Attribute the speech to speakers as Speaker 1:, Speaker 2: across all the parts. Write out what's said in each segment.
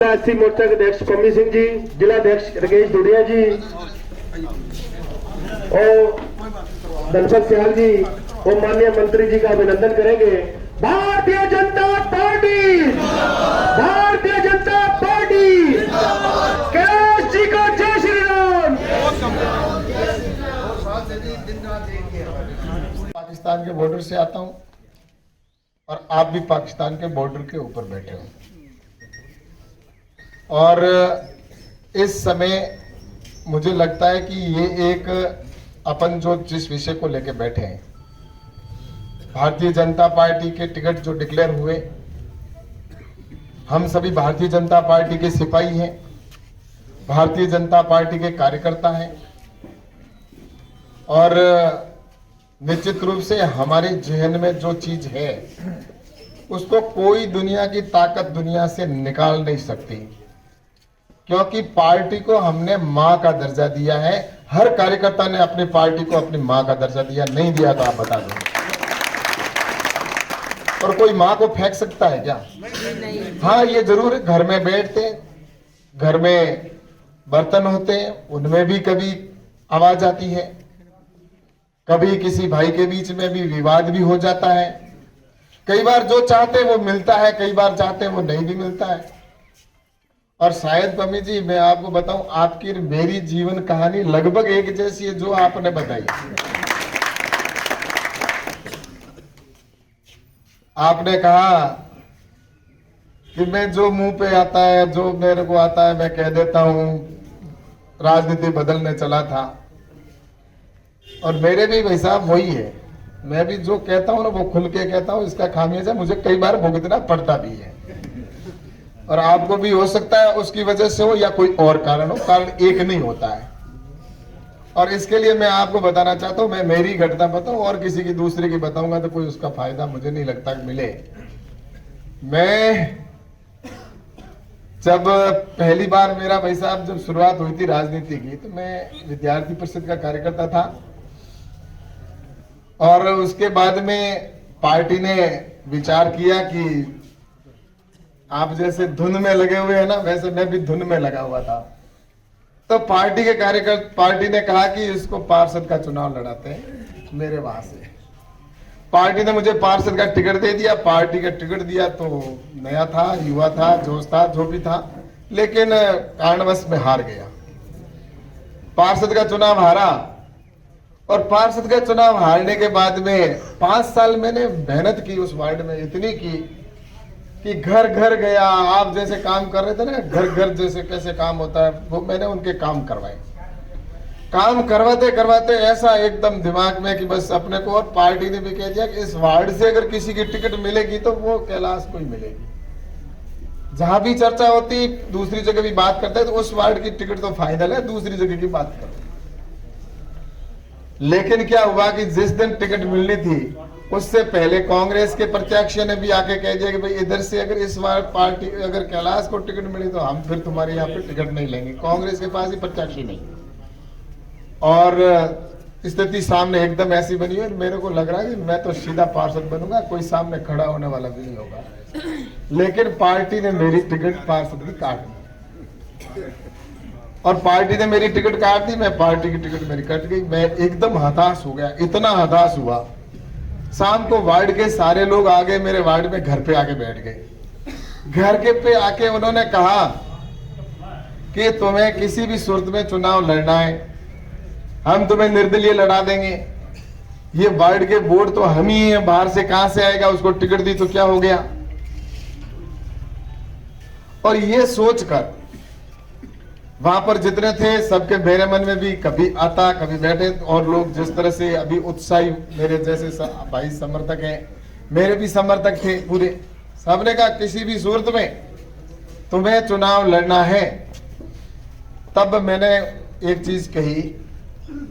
Speaker 1: राष्ट्रीय मोर्चा के अध्यक्ष पम्मी सिंह जी, जिला अध्यक्ष राकेश दुडिया जी और धनपत सियाल जी और माननीय मंत्री जी का अभिनंदन करेंगे। भारतीय जनता पार्टी, भारतीय जनता पार्टी, कैलाश जी को जय श्री राम।
Speaker 2: पाकिस्तान के बॉर्डर से आता हूं और आप भी पाकिस्तान के बॉर्डर के ऊपर बैठे हो और इस समय मुझे लगता है कि ये एक अपन जो जिस विषय को लेकर बैठे हैं, भारतीय जनता पार्टी के टिकट जो डिक्लेयर हुए, हम सभी भारतीय जनता पार्टी के सिपाही हैं, भारतीय जनता पार्टी के कार्यकर्ता हैं और निश्चित रूप से हमारे जहन में जो चीज है उसको कोई दुनिया की ताकत दुनिया से निकाल नहीं सकती, क्योंकि पार्टी को हमने मां का दर्जा दिया है। हर कार्यकर्ता ने अपनी पार्टी को अपनी मां का दर्जा दिया, नहीं दिया तो आप बता दो। और कोई मां को फेंक सकता है क्या? हाँ, ये जरूर है, घर में बैठते, घर में बर्तन होते हैं, उनमें भी कभी आवाज आती है, कभी किसी भाई के बीच में भी विवाद भी हो जाता है। कई बार जो चाहते हैं वो मिलता है, कई बार चाहते हैं वो नहीं भी मिलता है। और शायद पम्मी जी मैं आपको बताऊं, आपकी मेरी जीवन कहानी लगभग एक जैसी है जो आपने बताई। आपने कहा कि मैं जो मुंह पे आता है, जो मेरे को आता है मैं कह देता हूं, राजनीति बदलने चला था। और मेरे भी भाई साहब वही है, मैं भी जो कहता हूं ना वो खुल के कहता हूं, इसका खामियाजा मुझे कई बार भुगतना पड़ता भी है और आपको भी हो सकता है उसकी वजह से हो या कोई और कारण हो, कारण एक नहीं होता है। और इसके लिए मैं आपको बताना चाहता हूं, मैं मेरी घटना बताऊं और किसी की दूसरे की बताऊंगा तो कोई उसका फायदा मुझे नहीं लगता मिले। मैं जब पहली बार मेरा भाई साहब जब शुरुआत हुई थी राजनीति की, तो मैं विद्यार्थी परिषद का कार्यकर्ता था और उसके बाद में पार्टी ने विचार किया कि आप जैसे धुन में लगे हुए हैं ना, वैसे मैं भी धुन में लगा हुआ था। तो पार्टी के कार्यकर्ता, पार्टी ने कहा कि इसको पार्षद का चुनाव लड़ाते हैं मेरे वहां से। पार्टी ने मुझे पार्षद का टिकट दे दिया। पार्टी का टिकट दिया तो नया था, युवा था, जोश था, जो भी था, लेकिन कारणवश में हार गया। पार्षद का चुनाव हारा और पार्षद का चुनाव हारने के बाद में 5 साल मैंने मेहनत की उस वार्ड में, इतनी की कि घर घर गया। आप जैसे काम कर रहे थे ना, घर घर जैसे कैसे काम होता है, वो मैंने उनके काम करवाए। काम करवाते करवाते ऐसा एकदम दिमाग में कि बस अपने को, और पार्टी ने भी कह दिया कि इस वार्ड से अगर किसी की टिकट मिलेगी तो वो कैलाश को ही मिलेगी। जहां भी चर्चा होती, दूसरी जगह भी बात करते हैं, तो उस वार्ड की टिकट तो फाइनल है, दूसरी जगह की बात करते। लेकिन क्या हुआ कि जिस दिन टिकट मिलनी थी उससे पहले कांग्रेस के प्रत्याशी ने भी आके कह दिया कि भाई इधर से अगर इस बार पार्टी अगर कैलाश को टिकट मिली तो हम फिर तुम्हारे यहाँ पे टिकट नहीं लेंगे, कांग्रेस के पास ही प्रत्याशी नहीं। और स्थिति सामने एकदम ऐसी बनी है, मेरे को लग रहा है कि मैं तो सीधा पार्षद बनूंगा, कोई सामने खड़ा होने वाला भी नहीं होगा। लेकिन पार्टी ने मेरी टिकट पार्षद की काट दी और पार्टी ने मेरी टिकट काट दी, मैं पार्टी की टिकट मेरी कट गई। मैं एकदम हताश हो गया, इतना हताश हुआ। शाम को वार्ड के सारे लोग आ गए मेरे वार्ड में, घर पे आके बैठ गए। घर के पे आके उन्होंने कहा कि तुम्हें किसी भी सूरत में चुनाव लड़ना है, हम तुम्हें निर्दलीय लड़ा देंगे। ये वार्ड के वोट तो हम ही हैं, बाहर से कहां से आएगा, उसको टिकट दी तो क्या हो गया। और ये सोचकर वहां पर जितने थे सबके मेरे मन में भी कभी आता कभी बैठे, और लोग जिस तरह से अभी उत्साही मेरे जैसे भाई समर्थक हैं, मेरे भी समर्थक थे पूरे, सबने कहा किसी भी सूरत में तुम्हें चुनाव लड़ना है। तब मैंने एक चीज कही,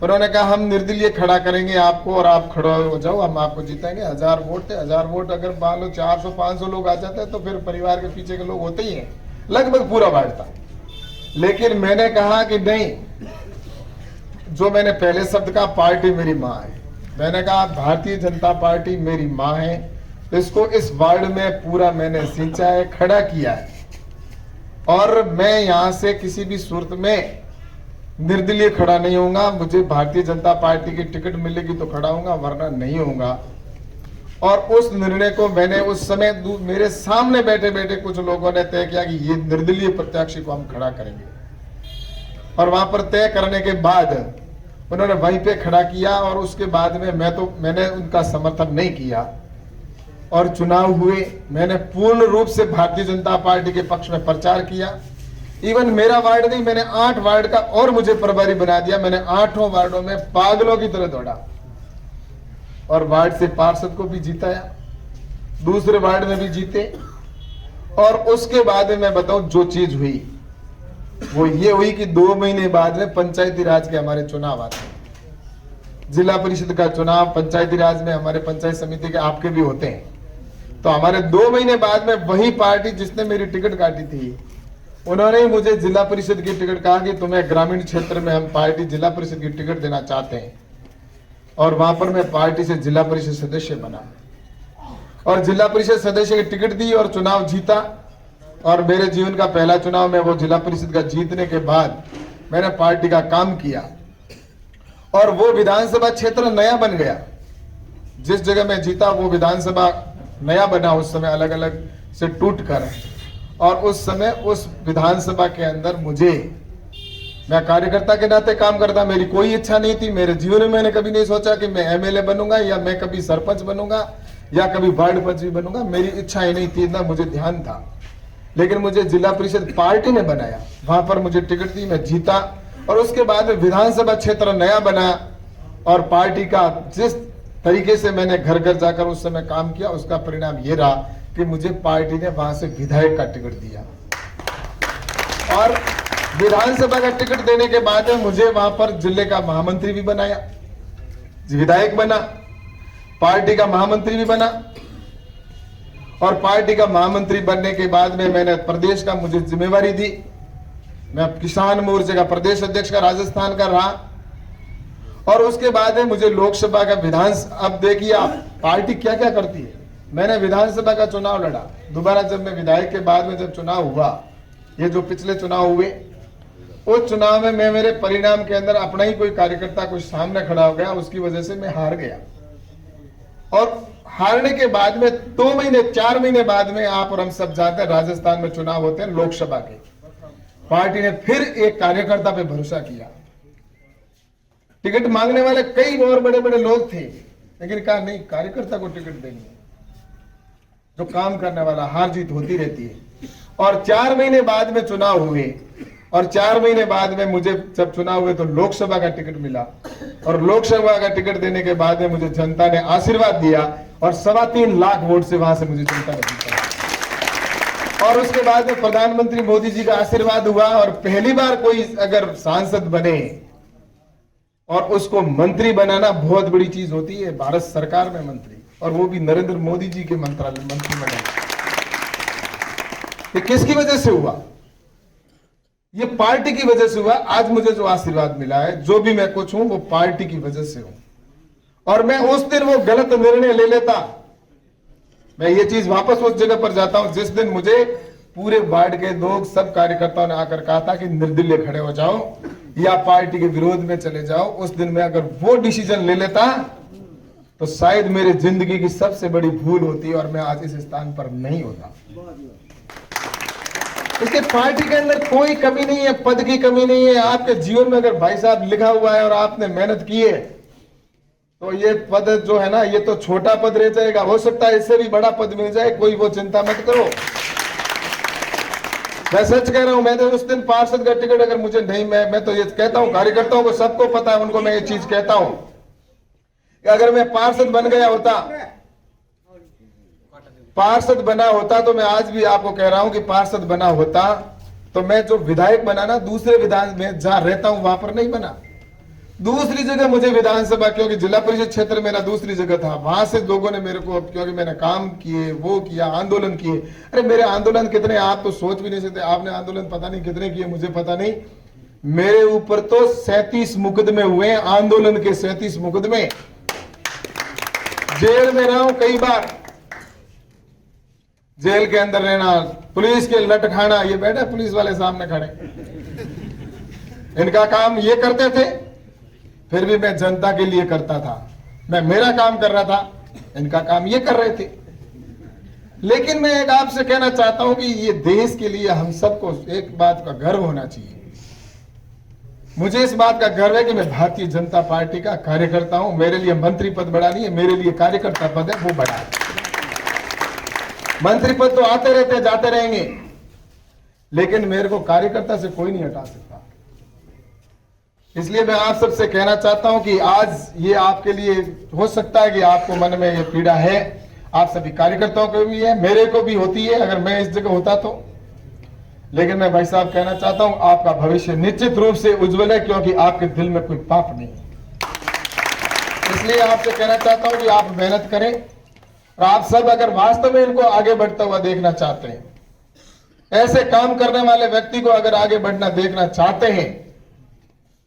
Speaker 2: उन्होंने कहा हम निर्दलीय खड़ा करेंगे आपको और आप खड़े हो जाओ, हम आपको जीतेंगे। 1000 वोट थे, 1000 वोट अगर मान लो 400-500 लोग आ जाते हैं तो फिर परिवार के पीछे के लोग होते ही हैं, लगभग पूरा वार्ड था। लेकिन मैंने कहा कि नहीं, जो मैंने पहले शब्द कहा, पार्टी मेरी माँ है। मैंने कहा भारतीय जनता पार्टी मेरी माँ है, इसको इस वार्ड में पूरा मैंने सिंचा है, खड़ा किया है। और मैं यहां से किसी भी सूरत में निर्दलीय खड़ा नहीं होऊंगा। मुझे भारतीय जनता पार्टी की टिकट मिलेगी तो खड़ा होऊंगा, वरना नहीं होऊंगा। और उस निर्णय को मैंने उस समय मेरे सामने बैठे बैठे कुछ लोगों ने तय किया कि ये निर्दलीय प्रत्याशी को हम खड़ा करेंगे, और वहां पर तय करने के बाद उन्होंने वहीं पे खड़ा किया। और उसके बाद में मैंने उनका समर्थन नहीं किया और चुनाव हुए। मैंने पूर्ण रूप से भारतीय जनता पार्टी के पक्ष में प्रचार किया। इवन मेरा वार्ड नहीं, मैंने 8 वार्ड का और मुझे प्रभारी बना दिया। मैंने 8 वार्डों में पागलों की तरह दौड़ा और वार्ड से पार्षद को भी जिताया, दूसरे वार्ड में भी जीते। और उसके बाद में मैं बताऊं जो चीज हुई वो ये हुई कि 2 महीने बाद में पंचायती राज के हमारे चुनाव आते हैं। जिला परिषद का चुनाव पंचायती राज में हमारे पंचायत समिति के आपके भी होते हैं। तो हमारे 2 महीने बाद में वही पार्टी जिसने मेरी टिकट काटी थी, उन्होंने ही मुझे जिला परिषद की टिकट कहा कि तुम्हें ग्रामीण क्षेत्र में हम पार्टी जिला परिषद की टिकट देना चाहते हैं। और वहां पर मैं पार्टी से जिला परिषद सदस्य बना और जिला परिषद सदस्य की टिकट दी और चुनाव जीता। और मेरे जीवन का पहला चुनाव में वो जिला परिषद का जीतने के बाद मैंने पार्टी का काम किया और वो विधानसभा क्षेत्र नया बन गया। जिस जगह मैं जीता वो विधानसभा नया बना उस समय, अलग अलग से टूट कर। और उस समय उस विधानसभा के अंदर मैं कार्यकर्ता के नाते काम करता। मेरी कोई इच्छा नहीं थी, मेरे जीवन में मैंने कभी नहीं सोचा कि मैं एमएलए बनूंगा या मैं कभी सरपंच बनूंगा या कभी वार्ड पंच भी बनूंगा। मेरी इच्छा ही नहीं थी, ना मुझे ध्यान था। लेकिन मुझे जिला परिषद पार्टी ने बनाया, वहां पर मुझे टिकट दी, मैं जीता। और उसके बाद में विधानसभा क्षेत्र नया बना और पार्टी का जिस तरीके से मैंने घर घर जाकर उस समय काम किया, उसका परिणाम ये रहा कि मुझे पार्टी ने वहां से विधायक का टिकट दिया। और विधानसभा का टिकट देने के बाद मुझे वहां पर जिले का महामंत्री भी बनाया, विधायक बना, पार्टी का महामंत्री भी बना। और पार्टी का महामंत्री बनने के बाद में मैंने प्रदेश का मुझे जिम्मेवारी दी। मैं किसान मोर्चे का प्रदेश अध्यक्ष का राजस्थान का रहा। और उसके बाद में मुझे लोकसभा का अब देखिए आप पार्टी क्या क्या करती है। मैंने विधानसभा का चुनाव लड़ा, दोबारा जब मैं विधायक के बाद में जब चुनाव हुआ, ये जो पिछले चुनाव हुए, उस चुनाव में मैं मेरे परिणाम के अंदर अपना ही कोई कार्यकर्ता कुछ सामने खड़ा हो गया, उसकी वजह से मैं हार गया। और हारने के बाद में 2 महीने 4 महीने बाद में आप और हम सब जानते हैं राजस्थान में चुनाव होते हैं लोकसभा के। पार्टी ने फिर एक कार्यकर्ता पे भरोसा किया। टिकट मांगने वाले कई और बड़े बड़े लोग थे, लेकिन कहा नहीं, कार्यकर्ता को टिकट देंगे, जो काम करने वाला। हार जीत होती रहती है। और 4 महीने बाद में चुनाव हुए और 4 महीने बाद में मुझे जब चुनाव हुए तो लोकसभा का टिकट मिला। और लोकसभा का टिकट देने के बाद में मुझे जनता ने आशीर्वाद दिया और 3.25 लाख वोट से वहां से मुझे जनता ने जीता। और उसके बाद में प्रधानमंत्री मोदी जी का आशीर्वाद हुआ। और पहली बार कोई अगर सांसद बने और उसको मंत्री बनाना बहुत बड़ी चीज होती है, भारत सरकार में मंत्री, और वो भी नरेंद्र मोदी जी के मंत्री बने। ये किसकी वजह से हुआ? ये पार्टी की वजह से हुआ। आज मुझे जो आशीर्वाद मिला है, जो भी मैं कुछ हूं, वो पार्टी की वजह से हूं। और मैं उस दिन वो गलत निर्णय ले लेता, मैं ये चीज वापस उस जगह पर जाता हूं जिस दिन मुझे पूरे वार्ड के लोग, सब कार्यकर्ताओं ने आकर कहा था कि निर्दलीय खड़े हो जाओ या पार्टी के विरोध में चले जाओ। उस दिन मैं अगर वो डिसीजन ले लेता तो शायद मेरी जिंदगी की सबसे बड़ी भूल होती और मैं आज इस स्थान पर नहीं होता। इसके पार्टी के अंदर कोई कमी नहीं है, पद की कमी नहीं है। आपके जीवन में अगर भाई साहब लिखा हुआ है और आपने मेहनत की है तो ये पद जो है ना, ये तो छोटा पद रह जाएगा, हो सकता है इससे भी बड़ा पद मिल जाए, कोई वो चिंता मत करो। मैं सच कह रहा हूं, मैं तो उस दिन पार्षद का टिकट अगर मुझे नहीं, मैं तो ये कहता हूं, कार्यकर्ताओं को सबको पता है, उनको मैं ये चीज कहता हूं कि अगर मैं पार्षद बन गया होता, पार्षद बना होता, तो मैं आज भी आपको कह रहा हूं कि पार्षद बना होता तो मैं जो विधायक बना ना, दूसरे विधान में जहां रहता हूं वहां पर नहीं बना, दूसरी जगह मुझे विधानसभा, क्योंकि जिला परिषद क्षेत्र मेरा दूसरी जगह था, वहां से लोगों ने मेरे को, क्योंकि मैंने काम किए, वो किया, आंदोलन किए। अरे मेरे आंदोलन कितने आप तो सोच भी नहीं सकते। आपने आंदोलन पता नहीं कितने किए, मुझे पता नहीं। मेरे ऊपर तो 37 मुकदमे हुए, आंदोलन के 37 मुकदमे, जेल में रहा हूं कई बार। जेल के अंदर रहना, पुलिस के लट खाना, ये बैठे पुलिस वाले सामने खड़े, इनका काम ये करते थे, फिर भी मैं जनता के लिए करता था, मैं मेरा काम कर रहा था, इनका काम ये कर रहे थे। लेकिन मैं एक आपसे कहना चाहता हूं कि ये देश के लिए हम सबको एक बात का गर्व होना चाहिए। मुझे इस बात का गर्व है कि मैं भारतीय जनता पार्टी का कार्यकर्ता हूं। मेरे लिए मंत्री पद बड़ा नहीं है, मेरे लिए कार्यकर्ता पद है, वो बड़ा है। मंत्री पद तो आते रहते जाते रहेंगे, लेकिन मेरे को कार्यकर्ता से कोई नहीं हटा सकता। इसलिए मैं आप सबसे कहना चाहता हूं कि आज ये आपके लिए हो सकता है कि आपको मन में ये पीड़ा है, आप सभी कार्यकर्ताओं को भी है, मेरे को भी होती है अगर मैं इस जगह होता तो। लेकिन मैं भाई साहब कहना चाहता हूं आपका भविष्य निश्चित रूप से उज्जवल है, क्योंकि आपके दिल में कोई पाप नहीं है। इसलिए आपसे कहना चाहता हूं कि आप मेहनत करें, और आप सब अगर वास्तव में इनको आगे बढ़ता हुआ देखना चाहते हैं, ऐसे काम करने वाले व्यक्ति को अगर आगे बढ़ना देखना चाहते हैं,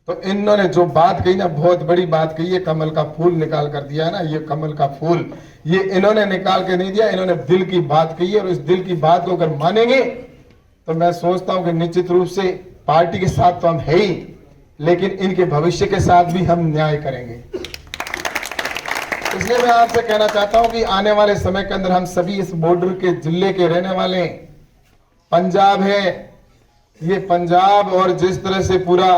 Speaker 2: तो इन्होंने जो बात कही ना, बहुत बड़ी बात कही है। कमल का फूल निकाल कर दिया है ना, ये कमल का फूल ये इन्होंने निकाल के नहीं दिया, इन्होंने दिल की बात कही है। और इस दिल की बात को अगर मानेंगे तो मैं सोचता हूं कि निश्चित रूप से पार्टी के साथ तो हम है ही, लेकिन इनके भविष्य के साथ भी हम न्याय करेंगे। इसलिए मैं आपसे कहना चाहता हूं कि आने वाले समय के अंदर हम सभी इस बॉर्डर के जिले के रहने वाले हैं। पंजाब है, ये पंजाब और जिस तरह से पूरा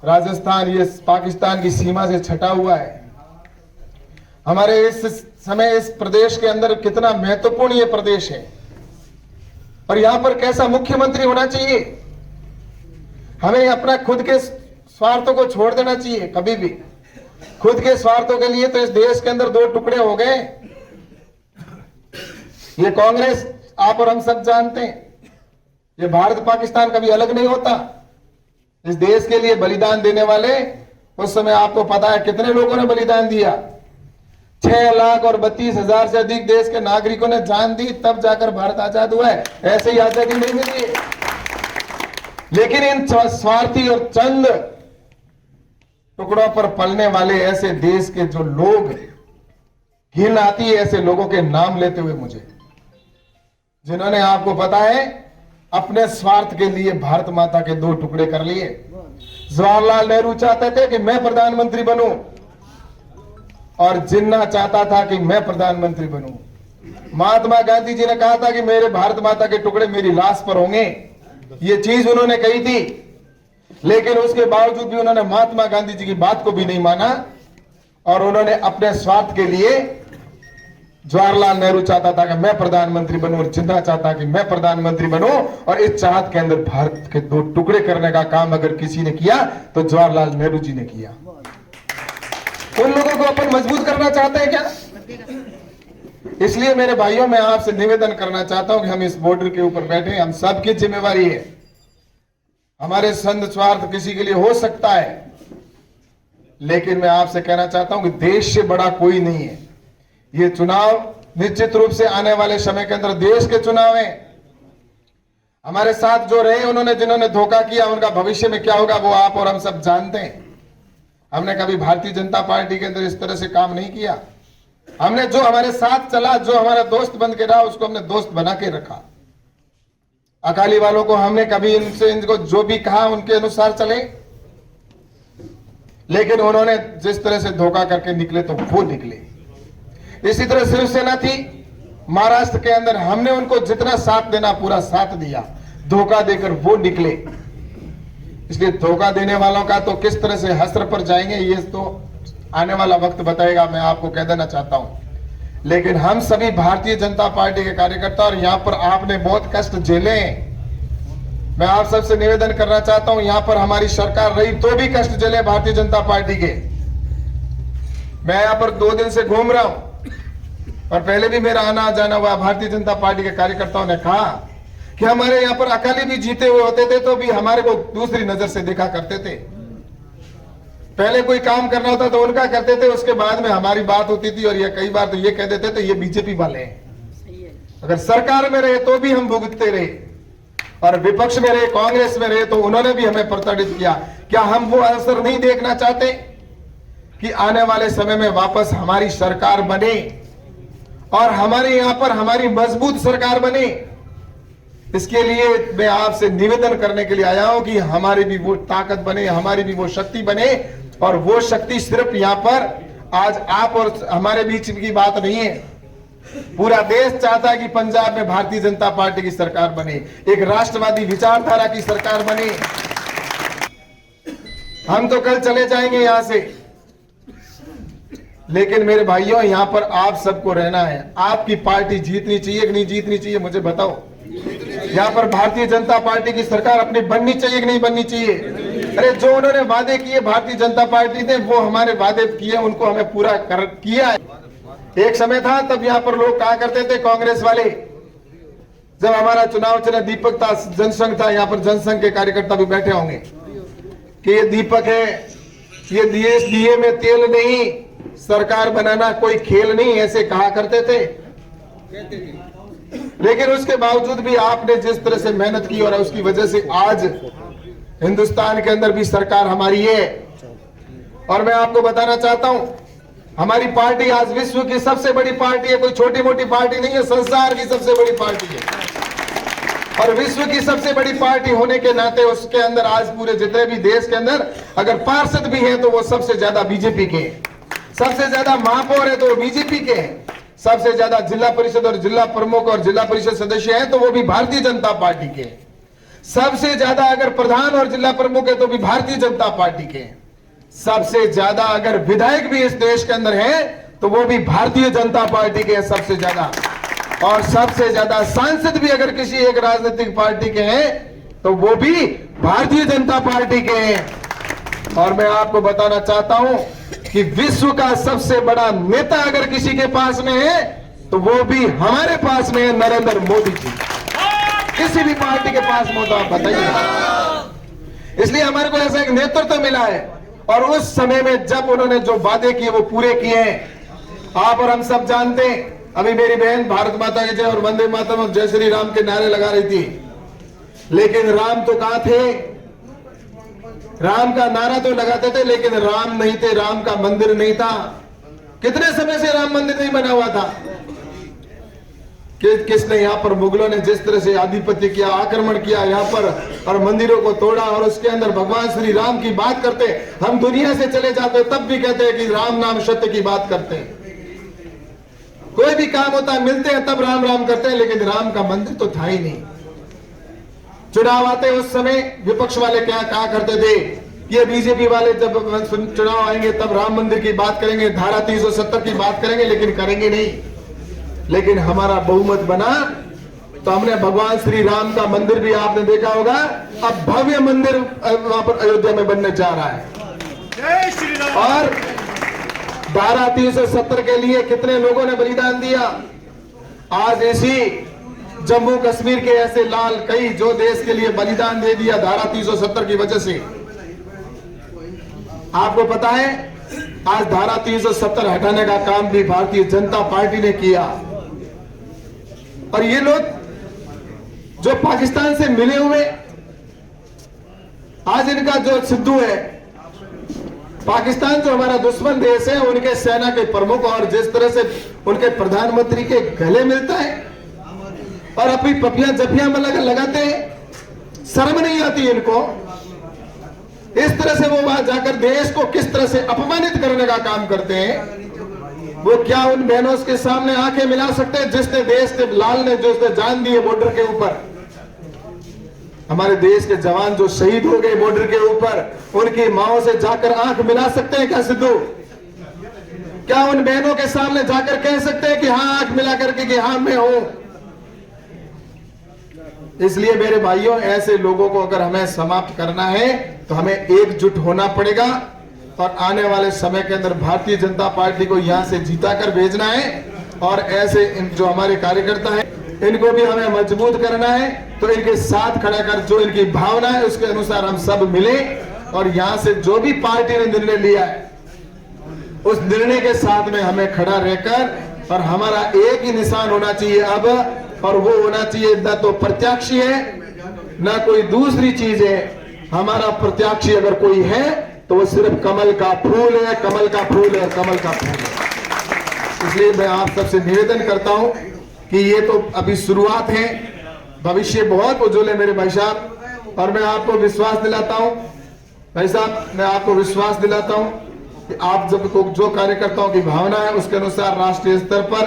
Speaker 2: राजस्थान ये पाकिस्तान की सीमा से छटा हुआ है, हमारे इस समय इस प्रदेश के अंदर कितना महत्वपूर्ण ये प्रदेश है, और यहां पर कैसा मुख्यमंत्री होना चाहिए। हमें अपना खुद के स्वार्थों को छोड़ देना चाहिए। कभी भी खुद के स्वार्थों के लिए तो इस देश के अंदर दो टुकड़े हो गए। ये कांग्रेस आप और हम सब जानते हैं, ये भारत पाकिस्तान कभी अलग नहीं होता। इस देश के लिए बलिदान देने वाले उस समय आपको पता है कितने लोगों ने बलिदान दिया। 6,32,000 से अधिक देश के नागरिकों ने जान दी, तब जाकर भारत आजाद हुआ है। ऐसे ही आजादी नहीं मिली है। लेकिन इन स्वार्थी और चंद टुकड़ों पर पलने वाले ऐसे देश के जो लोग, घिन आती है ऐसे लोगों के नाम लेते हुए मुझे, जिन्होंने आपको पता है अपने स्वार्थ के लिए भारत माता के दो टुकड़े कर लिए। जवाहरलाल नेहरू चाहते थे कि मैं प्रधानमंत्री बनूं, और जिन्ना चाहता था कि मैं प्रधानमंत्री बनूं। महात्मा गांधी जी ने कहा था कि मेरे भारत माता के टुकड़े मेरी लाश पर होंगे, ये चीज उन्होंने कही थी। लेकिन उसके बावजूद भी उन्होंने महात्मा गांधी जी की बात को भी नहीं माना, और उन्होंने अपने स्वार्थ के लिए, जवाहरलाल नेहरू चाहता था कि मैं प्रधानमंत्री बनूं, और जिन्ना चाहता कि मैं प्रधानमंत्री बनूं, और इस चाहत के अंदर भारत के दो टुकड़े करने का काम अगर किसी ने किया तो जवाहरलाल नेहरू जी ने किया। उन लोगों को अपन मजबूत करना चाहते हैं क्या? इसलिए मेरे भाइयों, मैं आपसे निवेदन करना चाहता हूं कि हम इस बॉर्डर के ऊपर बैठे, हम सबकी जिम्मेवारी है। हमारे संद स्वार्थ किसी के लिए हो सकता है, लेकिन मैं आपसे कहना चाहता हूं कि देश से बड़ा कोई नहीं है। ये चुनाव निश्चित रूप से आने वाले समय के अंदर देश के चुनाव है। हमारे साथ जो रहे, उन्होंने जिन्होंने धोखा किया, उनका भविष्य में क्या होगा वो आप और हम सब जानते हैं। हमने कभी भारतीय जनता पार्टी के अंदर इस तरह से काम नहीं किया। हमने जो हमारे साथ चला, जो हमारा दोस्त बन के रहा, उसको हमने दोस्त बना के रखा। अकाली वालों को हमने कभी इनको जो भी कहा उनके अनुसार चले, लेकिन उन्होंने जिस तरह से धोखा करके निकले तो वो निकले। इसी तरह शिवसेना थी महाराष्ट्र के अंदर, हमने उनको जितना साथ देना पूरा साथ दिया, धोखा देकर वो निकले। इसलिए धोखा देने वालों का तो किस तरह से हश्र पर जाएंगे ये तो आने वाला वक्त बताएगा, मैं आपको कह देना चाहता हूं। लेकिन हम सभी भारतीय जनता पार्टी के कार्यकर्ता, और यहां पर आपने बहुत कष्ट झेले हैं। मैं आप सबसे निवेदन करना चाहता हूं, यहां पर हमारी सरकार रही तो भी कष्ट झेले भारतीय जनता पार्टी के। मैं यहां पर 2 दिन से घूम रहा हूं, और पहले भी मेरा आना जाना हुआ। भारतीय जनता पार्टी के कार्यकर्ताओं ने कहा कि हमारे यहाँ पर अकाली भी जीते हुए होते थे तो भी हमारे को दूसरी नजर से देखा करते थे। पहले कोई काम करना होता तो उनका करते थे, उसके बाद में हमारी बात होती थी, और ये कई बार तो ये कह देते थे ये बीजेपी वाले हैं। अगर सरकार में रहे तो भी हम भुगतते रहे, और विपक्ष में रहे, कांग्रेस में रहे, तो उन्होंने भी हमें प्रताड़ित किया। क्या हम वो अवसर नहीं देखना चाहते कि आने वाले समय में वापस हमारी सरकार बने और हमारे यहां पर हमारी मजबूत सरकार बने, इसके लिए मैं आपसे निवेदन करने के लिए आया हूं कि हमारी भी वो ताकत बने, हमारी भी वो शक्ति बने। और वो शक्ति सिर्फ यहां पर आज आप और हमारे बीच की बात नहीं है, पूरा देश चाहता है कि पंजाब में भारतीय जनता पार्टी की सरकार बने, एक राष्ट्रवादी विचारधारा की सरकार बने। हम तो कल चले जाएंगे यहां से, लेकिन मेरे भाइयों यहां पर आप सबको रहना है। आपकी पार्टी जीतनी चाहिए कि नहीं जीतनी चाहिए, मुझे बताओ। यहां पर भारतीय जनता पार्टी की सरकार अपनी बननी चाहिए कि नहीं बननी चाहिए? अरे जो उन्होंने वादे किए भारतीय जनता पार्टी ने, वो हमारे वादे किए, उनको हमें पूरा किया है। एक समय था तब यहां पर लोग कहा करते थे, कांग्रेस वाले, जब हमारा चुनाव चला, दीपक था, जनसंघ था, यहां पर जनसंघ के कार्यकर्ता भी बैठे होंगे कि ये दीपक है, ये दिए में तेल नहीं, सरकार बनाना कोई खेल नहीं, ऐसे कहा करते थे। लेकिन उसके बावजूद भी आपने जिस तरह से मेहनत की और उसकी वजह से आज हिंदुस्तान के अंदर भी सरकार हमारी है। और मैं आपको बताना चाहता हूं, हमारी पार्टी आज विश्व की सबसे बड़ी पार्टी है, कोई छोटी मोटी पार्टी नहीं है, संसार की सबसे बड़ी पार्टी है। और विश्व की सबसे बड़ी पार्टी होने के नाते उसके अंदर आज पूरे जितने भी देश के अंदर अगर पार्षद भी हैं तो वो सबसे ज्यादा बीजेपी के हैं, सबसे ज्यादा महापौर है तो वो बीजेपी के हैं, सबसे ज्यादा जिला परिषद और जिला प्रमुख और जिला परिषद सदस्य हैं तो वो भी भारतीय जनता पार्टी के हैं, सबसे ज्यादा अगर प्रधान और जिला प्रमुख है तो भी भारतीय जनता पार्टी के हैं, सबसे ज्यादा अगर विधायक भी इस देश के अंदर हैं तो वो भी भारतीय जनता पार्टी के हैं सबसे ज्यादा, और सबसे ज्यादा सांसद भी अगर किसी एक राजनीतिक पार्टी के हैं तो वो भी भारतीय जनता पार्टी के हैं। और मैं आपको बताना चाहता हूं कि विश्व का सबसे बड़ा नेता अगर किसी के पास में है तो वो भी हमारे पास में है, नरेंद्र मोदी जी। किसी भी पार्टी के पास में तो आप बताइए। इसलिए हमारे को ऐसा एक नेतृत्व मिला है और उस समय में जब उन्होंने जो वादे किए वो पूरे किए हैं। आप और हम सब जानते हैं, अभी मेरी बहन भारत माता की जय और वंदे मातरम और जय श्री राम के नारे लगा रही थी, लेकिन राम तो कहां थे? राम का नारा तो लगाते थे लेकिन राम नहीं थे, राम का मंदिर नहीं था। कितने समय से राम मंदिर नहीं बना हुआ था? किसने यहाँ पर, मुगलों ने जिस तरह से आधिपत्य किया, आक्रमण किया यहाँ पर और मंदिरों को तोड़ा, और उसके अंदर भगवान श्री राम की बात करते, हम दुनिया से चले जाते तब भी कहते हैं कि राम नाम सत्य की बात करते हैं। कोई भी काम होता है मिलते हैं तब राम राम करते हैं, लेकिन राम का मंदिर तो था ही नहीं। चुनाव आते उस समय विपक्ष वाले क्या कहा करते थे, ये बीजेपी वाले जब चुनाव आएंगे तब राम मंदिर की बात करेंगे, धारा 370 की बात करेंगे, लेकिन करेंगे नहीं। लेकिन हमारा बहुमत बना तो हमने भगवान श्री राम का मंदिर भी आपने देखा होगा, अब भव्य मंदिर वहां पर अयोध्या में बनने जा रहा है।
Speaker 3: जय श्री राम।
Speaker 2: और धारा 370 के लिए कितने लोगों ने बलिदान दिया। आज इसी जम्मू कश्मीर के ऐसे लाल कई जो देश के लिए बलिदान दे दिया धारा 370 की वजह से। आपको पता है आज धारा 370 हटाने का काम भी भारतीय जनता पार्टी ने किया। और ये लोग जो पाकिस्तान से मिले हुए, आज इनका जो सिद्धू है, पाकिस्तान जो हमारा दुश्मन देश है, उनके सेना के प्रमुख और जिस तरह से उनके प्रधानमंत्री के गले मिलता है और अपनी पपियां जपियां में लगाते हैं, शर्म नहीं आती इनको। इस तरह से वो वहां जाकर देश को किस तरह से अपमानित करने का काम करते हैं। वो क्या उन बहनों के सामने आंखें मिला सकते हैं जिसने देश के लाल ने जो उसने जान दी है बॉर्डर के ऊपर, हमारे देश के जवान जो शहीद हो गए बॉर्डर के ऊपर, उनकी माओं से जाकर आंख मिला सकते हैं क्या सिद्धू? क्या उन बहनों के सामने जाकर कह सकते हैं कि हाँ आंख मिला करके कि हाँ मैं हूं? इसलिए मेरे भाइयों, ऐसे लोगों को अगर हमें समाप्त करना है तो हमें एकजुट होना पड़ेगा और आने वाले समय के अंदर भारतीय जनता पार्टी को यहां से जीता कर भेजना है। और ऐसे जो हमारे कार्यकर्ता हैं इनको भी हमें मजबूत करना है, तो इनके साथ खड़ा कर जो इनकी भावना है उसके अनुसार हम सब मिले और यहां से जो भी पार्टी ने निर्णय लिया है उस निर्णय के साथ में हमें खड़ा रहकर, और हमारा एक ही निशान होना चाहिए अब, और वो होना चाहिए न तो प्रत्याशी है न कोई दूसरी चीज है। हमारा प्रत्याशी अगर कोई है तो वो सिर्फ कमल का फूल है, कमल का फूल है, कमल का फूल है। इसलिए मैं आप सबसे निवेदन करता हूं कि ये तो अभी शुरुआत है, भविष्य बहुत उज्जवल है मेरे भाई साहब। और मैं आपको विश्वास दिलाता हूं भाई साहब, मैं आपको विश्वास दिलाता हूं कि आप जब को जो कार्यकर्ताओं की भावना है उसके अनुसार राष्ट्रीय स्तर पर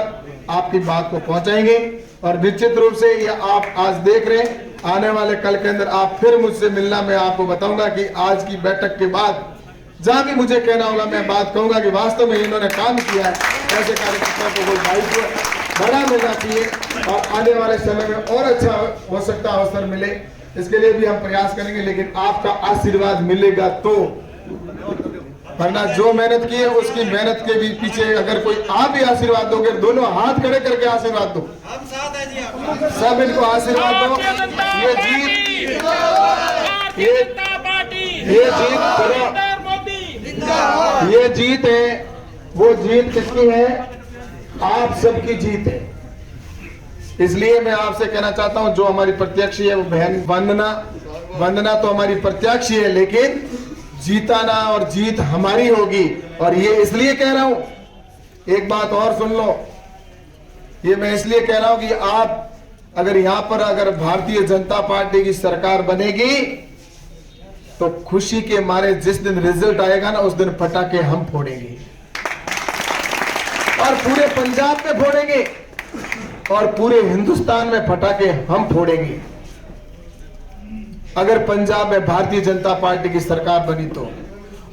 Speaker 2: आपकी बात को पहुंचाएंगे। और निश्चित रूप से ये आप आज देख रहे हैं, आने वाले कल के अंदर आप फिर मुझसे मिलना, मैं आपको बताऊंगा कि आज की बैठक के बाद जहां भी मुझे कहना होगा मैं बात कहूंगा कि वास्तव में इन्होंने काम किया है। ऐसे कार्यकर्ताओं को कोई दायित्व बड़ा मिलना चाहिए और आने वाले समय में और अच्छा हो सकता अवसर मिले, इसके लिए भी हम प्रयास करेंगे। लेकिन आपका आशीर्वाद मिलेगा तो, वरना जो मेहनत की है उसकी मेहनत के भी पीछे अगर कोई आप भी आशीर्वाद दोगे, दोनों हाथ खड़े करके आशीर्वाद दो, सब इनको आशीर्वाद दो। ये जीत ये जीत है, वो जीत किसकी है? आप सबकी जीत है। इसलिए मैं आपसे कहना चाहता हूं, जो हमारी प्रत्याशी है वो बहन वंदना तो हमारी प्रत्याशी है, लेकिन जीताना और जीत हमारी होगी। और ये इसलिए कह रहा हूं, एक बात और सुन लो, ये मैं इसलिए कह रहा हूं कि आप अगर यहां पर अगर भारतीय जनता पार्टी की सरकार बनेगी तो खुशी के मारे जिस दिन रिजल्ट आएगा ना, उस दिन पटाखे हम फोड़ेंगे और पूरे पंजाब में फोड़ेंगे और पूरे हिंदुस्तान में पटाखे हम फोड़ेंगे। अगर पंजाब में भारतीय जनता पार्टी की सरकार बनी तो,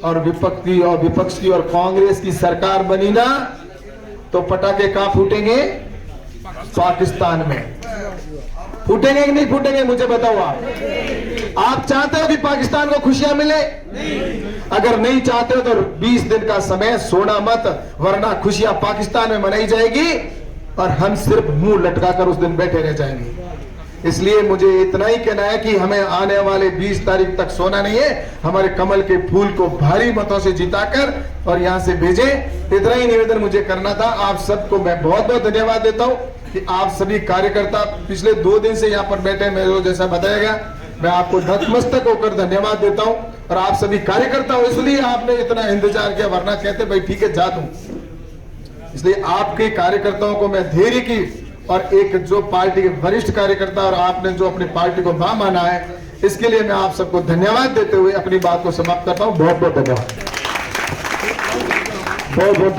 Speaker 2: और विपक्ष की और कांग्रेस की सरकार बनी ना, तो पटाखे कहां फूटेंगे? पाकिस्तान में फूटेंगे कि नहीं फूटेंगे? मुझे बताओ। आप चाहते हो कि पाकिस्तान को खुशियां मिले? अगर नहीं चाहते हो तो 20 दिन का समय सोना मत, वरना खुशियां पाकिस्तान में मनाई जाएगी और हम सिर्फ मुंह लटकाकर उस दिन बैठे रह जाएंगे। इसलिए मुझे इतना ही कहना है कि हमें आने वाले 20 तारीख तक सोना नहीं है, हमारे कमल के फूल को भारी मतों से जिताकर और यहां से भेजें। इतना ही निवेदन मुझे करना था। आप सबको मैं बहुत बहुत धन्यवाद देता हूं कि आप सभी कार्यकर्ता पिछले 2 दिन से यहां पर बैठे, मेरे जैसा बताया गया, मैं आपको नतमस्तक होकर धन्यवाद देता हूं। और आप सभी कार्यकर्ता हो, इसलिए आपने इतना इंतजार किया, वरना कहते भाई ठीक है जा दूं। इसलिए आपके कार्यकर्ताओं को मैं धैर्य की और एक जो पार्टी के वरिष्ठ कार्यकर्ता और आपने जो अपनी पार्टी को मां माना है, इसके लिए मैं आप सबको धन्यवाद देते हुए अपनी बात को समाप्त करता हूं। बहुत बहुत धन्यवाद। बहुत बहुत